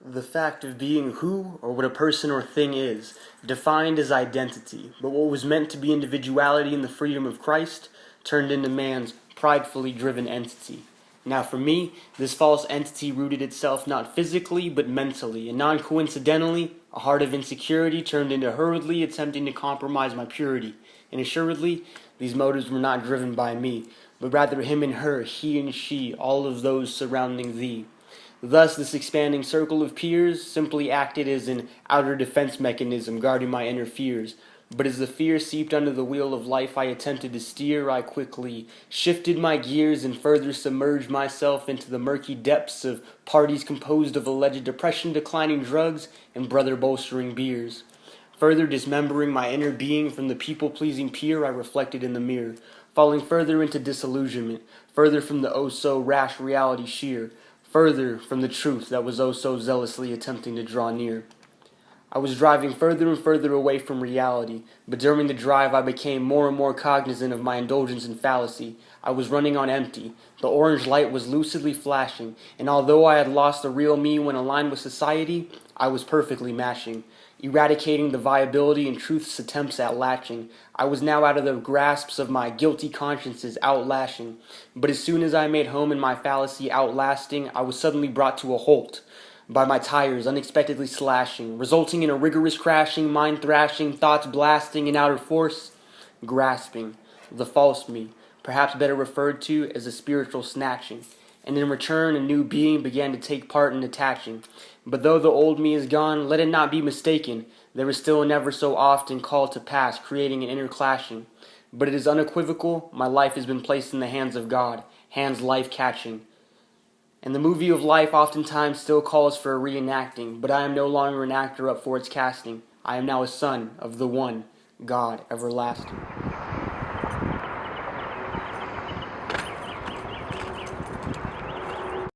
The fact of being who or what a person or thing is, defined as identity, but what was meant to be individuality and the freedom of Christ, turned into man's pridefully driven entity. Now for me, this false entity rooted itself not physically but mentally, and non-coincidentally, a heart of insecurity turned into hurriedly attempting to compromise my purity. And assuredly, these motives were not driven by me, but rather him and her, he and she, all of those surrounding thee. Thus, this expanding circle of peers simply acted as an outer defense mechanism guarding my inner fears. But as the fear seeped under the wheel of life I attempted to steer, I quickly shifted my gears and further submerged myself into the murky depths of parties composed of alleged depression declining drugs and brother bolstering beers. Further dismembering my inner being from the people-pleasing peer I reflected in the mirror, falling further into disillusionment, further from the oh-so-rash reality sheer, further from the truth that was oh so zealously attempting to draw near. I was driving further and further away from reality, but during the drive I became more and more cognizant of my indulgence in fallacy. I was running on empty. The orange light was lucidly flashing, and although I had lost the real me when aligned with society, I was perfectly mashing, eradicating the viability and truth's attempts at latching. I was now out of the grasps of my guilty conscience's outlashing. But as soon as I made home in my fallacy outlasting, I was suddenly brought to a halt by my tires unexpectedly slashing, resulting in a rigorous crashing, mind thrashing, thoughts blasting, and outer force grasping the false me, perhaps better referred to as a spiritual snatching. And in return, a new being began to take part in attaching. But though the old me is gone, let it not be mistaken, there is still an ever so often call to pass, creating an inner clashing. But it is unequivocal, my life has been placed in the hands of God, hands life-catching. And the movie of life oftentimes still calls for a reenacting, but I am no longer an actor up for its casting. I am now a son of the one, God everlasting.